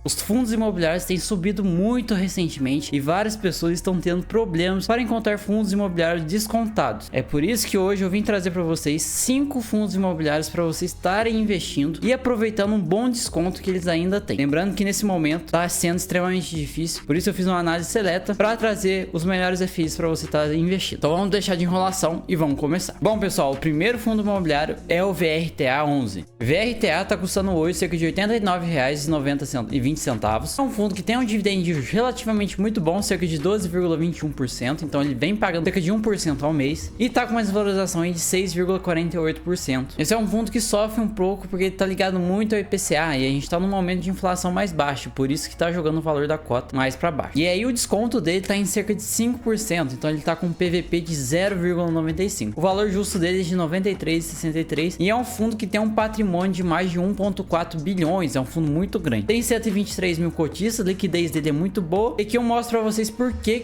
Os fundos imobiliários têm subido muito recentemente e várias pessoas estão tendo problemas para encontrar fundos imobiliários descontados. É por isso que hoje eu vim trazer para vocês 5 fundos imobiliários para vocês estarem investindo e aproveitando um bom desconto que eles ainda têm. Lembrando que nesse momento está sendo extremamente difícil, por isso eu fiz uma análise seleta para trazer os melhores FIs para você estar investindo. Então vamos deixar de enrolação e vamos começar. Bom pessoal, o primeiro fundo imobiliário é o VRTA 11. VRTA está custando hoje cerca de R$ 89,20. É um fundo que tem um dividendo relativamente muito bom, cerca de 12,21%. Então ele vem pagando cerca de 1% ao mês e está com uma desvalorização aí de 6,48%. Esse é um fundo que sofre um pouco porque ele está ligado muito ao IPCA e a gente está num momento de inflação mais baixo, por isso que está jogando o valor da cota mais para baixo. E aí o desconto dele está em cerca de 5%, então ele está com um PVP de 0,95. O valor justo dele é de 93,63 e é um fundo que tem um patrimônio de mais de 1,4 bilhões, é um fundo muito grande. Tem 123 mil cotistas, a liquidez dele é muito boa e que eu mostro para vocês por que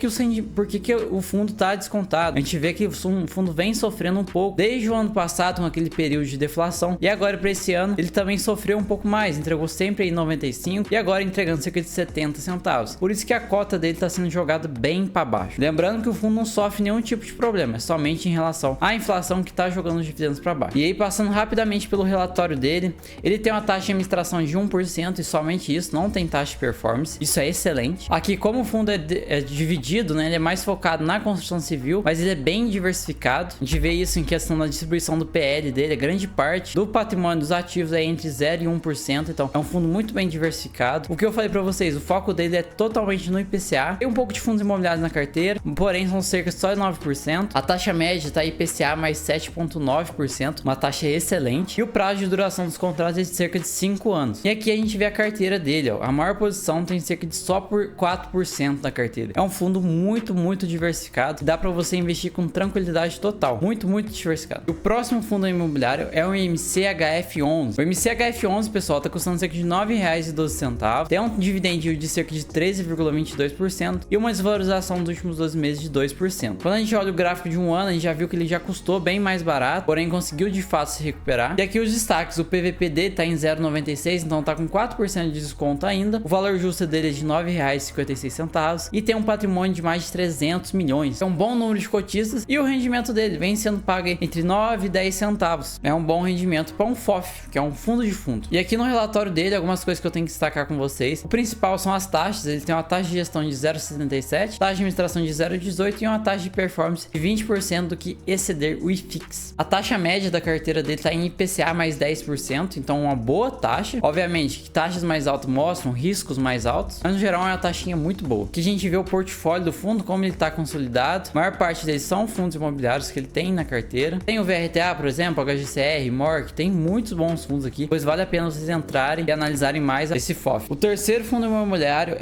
o fundo está descontado. A gente vê que o fundo vem sofrendo um pouco desde o ano passado com aquele período de deflação e agora para esse ano ele também sofreu um pouco mais, entregou sempre em 95 e agora entregando cerca de 70 centavos. Por isso que a cota dele está sendo jogada bem para baixo. Lembrando que o fundo não sofre nenhum tipo de problema, é somente em relação à inflação que está jogando os dividendos para baixo. E aí passando rapidamente pelo relatório dele, ele tem uma taxa de administração de 1% e somente isso, não tem taxa de performance, isso é excelente. Aqui como o fundo é dividido, né, ele é mais focado na construção civil, mas ele é bem diversificado. A gente vê isso em questão da distribuição do PL dele, a grande parte do patrimônio dos ativos é entre 0 e 1%, então é um fundo muito bem diversificado. O que eu falei para vocês, o foco dele é totalmente no IPCA, tem um pouco de fundos imobiliários na carteira, porém são cerca só de 9%. A taxa média está IPCA mais 7,9%, uma taxa excelente, e o prazo de duração dos contratos é de cerca de 5 anos. E aqui a gente vê a carteira dele, ó. A maior posição tem cerca de só por 4% da carteira. É um fundo muito diversificado, dá para você investir com tranquilidade total, muito diversificado. O próximo fundo imobiliário é o MCHF11. O MCHF11, pessoal, tá custando cerca de R$ 9,12, tem um dividend yield de cerca de 13,22% e uma desvalorização dos últimos 12 meses de 2%. Quando a gente olha o gráfico de um ano, a gente já viu que ele já custou bem mais barato, porém conseguiu de fato se recuperar. E aqui os destaques, o PVP dele tá em 0,96, então tá com 4% de desconto ainda. O valor justo dele é de R$ 9,56 e tem um patrimônio de mais de 300 milhões. É um bom número de cotistas e o rendimento dele vem sendo pago entre 9 e 10 centavos. É um bom rendimento para um FOF, que é um fundo de fundo. E aqui no relatório dele, algumas coisas que eu tenho que destacar com vocês. O principal são as taxas. Ele tem uma taxa de gestão de 0,77, taxa de administração de 0,18 e uma taxa de performance de 20% do que exceder o IFIX. A taxa média da carteira dele está em IPCA mais 10%, então uma boa taxa. Obviamente que taxas mais altas mostram riscos mais altos, mas no geral é uma taxinha muito boa. Aqui a gente vê o portfólio do fundo, como ele está consolidado. A maior parte deles são fundos imobiliários que ele tem na carteira. Tem o VRTA, por exemplo, HGCR, MORC, tem muitos bons fundos aqui, pois vale a pena vocês entrarem e analisarem mais esse FOF. O terceiro fundo imobiliário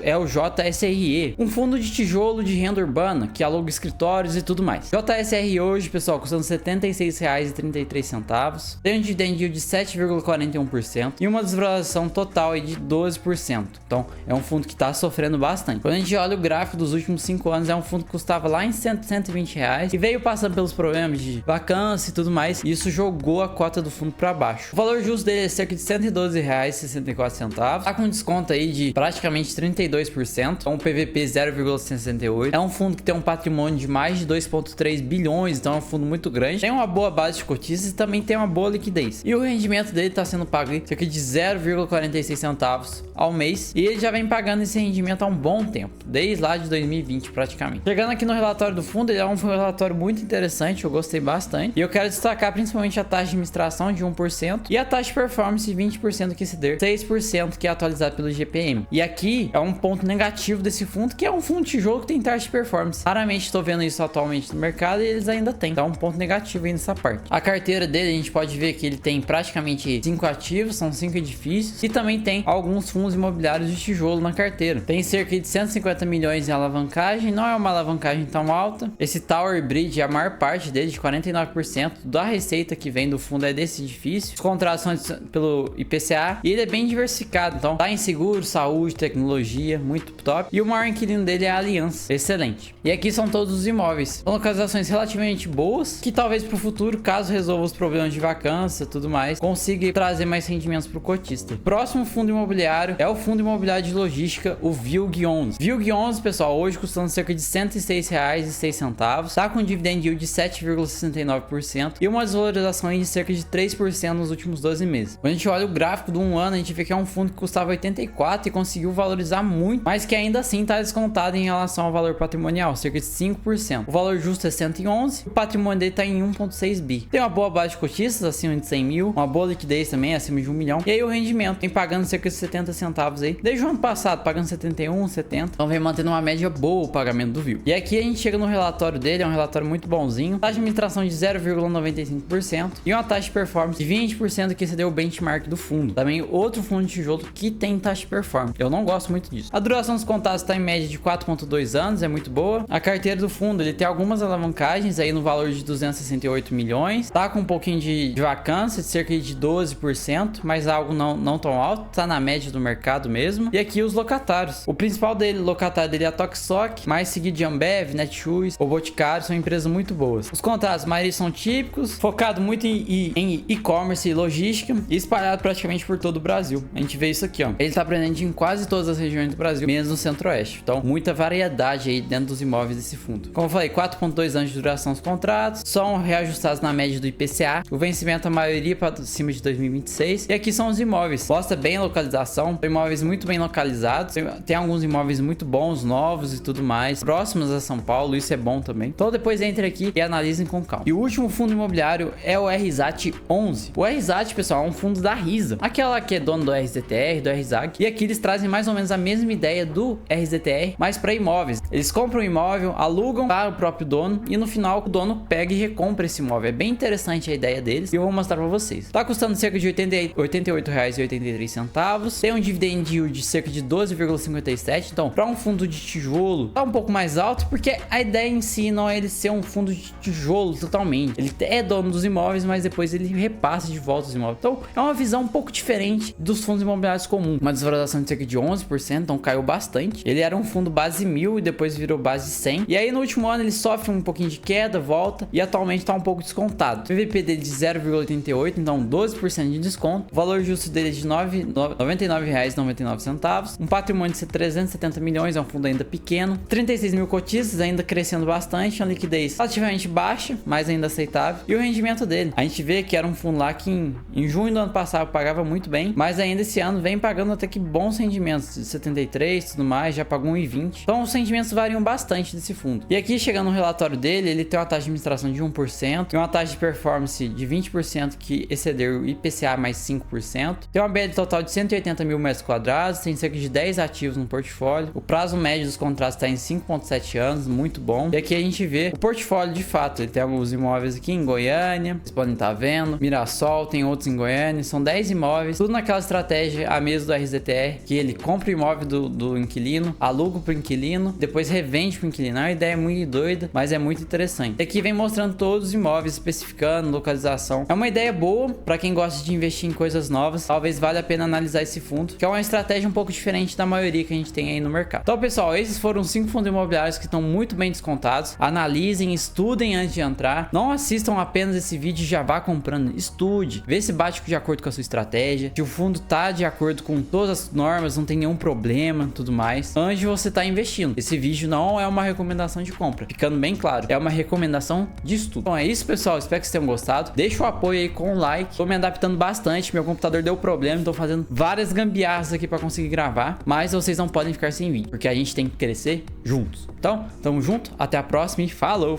é o JSRE, um fundo de tijolo de renda urbana que aluga escritórios e tudo mais. JSRE hoje, pessoal, custando R$ 76,33, tem um dividend yield de 7,41% e uma desvalorização total de 12%. Então é um fundo que está sofrendo bastante. Quando a gente olha o gráfico dos últimos 5 anos, é um fundo que custava lá em R$120 e veio passando pelos problemas de vacância e tudo mais, e isso jogou a cota do fundo para baixo. O valor justo dele é cerca de R$112,64, tá com desconto aí de praticamente 32%, com um PVP 0,68. É um fundo que tem um patrimônio de mais de 2,3 bilhões, então é um fundo muito grande, tem uma boa base de cotistas e também tem uma boa liquidez. E o rendimento dele está sendo pago aí cerca de 0,46 centavos ao mês, e ele já vem pagando esse rendimento há um bom tempo, desde lá de 2020 praticamente. Chegando aqui no relatório do fundo, ele é um relatório muito interessante, eu gostei bastante, e eu quero destacar principalmente a taxa de administração de 1% e a taxa de performance de 20% que exceder 6%, que é atualizado pelo GPM. E aqui é um ponto negativo desse fundo, que é um fundo de tijolo que tem taxa de performance. Raramente estou vendo isso atualmente no mercado e eles ainda têm, então é um ponto negativo aí nessa parte. A carteira dele, a gente pode ver que ele tem praticamente 5 ativos, são 5 edifícios, e também tem alguns fundos imobiliários de tijolo na carteira. Tem cerca de 150 milhões em alavancagem, não é uma alavancagem tão alta. Esse Tower Bridge, a maior parte dele, de 49% da receita que vem do fundo é desse edifício. Os contratos são pelo IPCA e ele é bem diversificado, então tá em seguro, saúde, tecnologia, muito top. E o maior inquilino dele é a Aliança, excelente. E aqui são todos os imóveis. São localizações relativamente boas, que talvez para o futuro, caso resolva os problemas de vacância e tudo mais, consiga trazer mais rendimentos para o cotista. Próximo fundo imobiliário imobiliário é o fundo imobiliário de logística, o VILG11. VILG11, pessoal, hoje custando cerca de R$ 106,06, tá com um dividend yield de 7,69% e uma desvalorização de cerca de 3% nos últimos 12 meses. Quando a gente olha o gráfico do 1 ano, a gente vê que é um fundo que custava 84 e conseguiu valorizar muito, mas que ainda assim está descontado em relação ao valor patrimonial, cerca de 5%. O valor justo é 111, o patrimônio dele está em 1,6 bi. Tem uma boa base de cotistas, acima de 100 mil, uma boa liquidez também, acima de 1 milhão. E aí o rendimento vem pagando cerca de 70 centavos aí, desde o ano passado, pagando 71, 70. Então vem mantendo uma média boa o pagamento do VIL. E aqui a gente chega no relatório dele, é um relatório muito bonzinho. Taxa de administração de 0,95% e uma taxa de performance de 20% que excedeu o benchmark do fundo. Também outro fundo de tijolo que tem taxa de performance. Eu não gosto muito disso. A duração dos contratos está em média de 4,2 anos, é muito boa. A carteira do fundo, ele tem algumas alavancagens aí no valor de 268 milhões. Tá com um pouquinho de vacância, de cerca de 12%, mas algo não tão alto. Tá na média do mercado mesmo. E aqui os locatários. O principal locatário dele é a Tokstok, mais seguido de Ambev, Netshoes, o Boticário, são empresas muito boas. Os contratos, a maioria são típicos, focado muito em e-commerce e logística e espalhado praticamente por todo o Brasil. A gente vê isso aqui, ó. Ele tá presente em quase todas as regiões do Brasil, menos no Centro-Oeste. Então, muita variedade aí dentro dos imóveis desse fundo. Como eu falei, 4,2 anos de duração dos contratos, são reajustados na média do IPCA. O vencimento, a maioria para cima de 2026. E aqui são os imóveis. Mostra bem a localização, são imóveis muito bem localizados. Tem alguns imóveis muito bons, novos e tudo mais, próximos a São Paulo, isso é bom também. Então depois entre aqui e analisem com calma. E o último fundo imobiliário é o RZAT11. O RZAT, pessoal, é um fundo da Risa, aquela que é dono do RZTR, do RZAC. E aqui eles trazem mais ou menos a mesma ideia do RZTR, mas para imóveis. Eles compram um imóvel, alugam para o próprio dono e no final o dono pega e recompra esse imóvel. É bem interessante a ideia deles e eu vou mostrar para vocês. Tá custando cerca de R$ 88,83. Tem um dividend yield de cerca de 12,57. Então, para um fundo de tijolo, tá um pouco mais alto, porque a ideia em si não é ele ser um fundo de tijolo totalmente. Ele é dono dos imóveis, mas depois ele repassa de volta os imóveis. Então, é uma visão um pouco diferente dos fundos imobiliários comuns. Uma desvalorização de cerca de 11%, então caiu bastante. Ele era um fundo base 1000 e depois virou base 100. E aí, no último ano, ele sofre um pouquinho de queda, volta e atualmente tá um pouco descontado. O PVP dele de 0,88, então 12% de desconto. O valor justo dele é de R$ 99,99. Um patrimônio de 370 milhões, é um fundo ainda pequeno. 36 mil cotistas, ainda crescendo bastante. Uma liquidez relativamente baixa, mas ainda aceitável. E o rendimento dele, a gente vê que era um fundo lá que em junho do ano passado pagava muito bem, mas ainda esse ano vem pagando até que bons rendimentos, de 73 e tudo mais, já pagou 1,20. Então os rendimentos variam bastante desse fundo. E aqui, chegando no relatório dele, ele tem uma taxa de administração de 1% e uma taxa de performance de 20% que excedeu o IPCA mais 5%. Tem uma BL total de 180 mil metros quadrados, tem cerca de 10 ativos no portfólio. O prazo médio dos contratos está em 5,7 anos, muito bom. E aqui a gente vê o portfólio de fato. Ele tem alguns imóveis aqui em Goiânia, vocês podem estar vendo. Mirassol, tem outros em Goiânia. São 10 imóveis, tudo naquela estratégia a mesma do RZTR, que ele compra o imóvel do inquilino, aluga pro inquilino, depois revende pro inquilino. É uma ideia muito doida, mas é muito interessante. E aqui vem mostrando todos os imóveis, especificando localização. É uma ideia boa para quem gosta de investir em coisas novas. Talvez valha a pena analisar esse fundo, que é uma estratégia um pouco diferente da maioria que a gente tem aí no mercado. Então, pessoal, esses foram 5 fundos imobiliários que estão muito bem descontados. Analisem, estudem antes de entrar. Não assistam apenas esse vídeo e já vá comprando. Estude, vê se bate de acordo com a sua estratégia, se o fundo tá de acordo com todas as normas, não tem nenhum problema, tudo mais, antes de você tá investindo. Esse vídeo não é uma recomendação de compra, ficando bem claro, é uma recomendação de estudo. Então é isso, pessoal, espero que vocês tenham gostado. Deixa o apoio aí com o like. Tô me adaptando bastante, meu computador deu problema, tô fazendo várias gambiarras aqui para conseguir gravar, mas vocês não podem ficar sem vídeo, porque a gente tem que crescer juntos. Então, tamo junto, até a próxima e falou!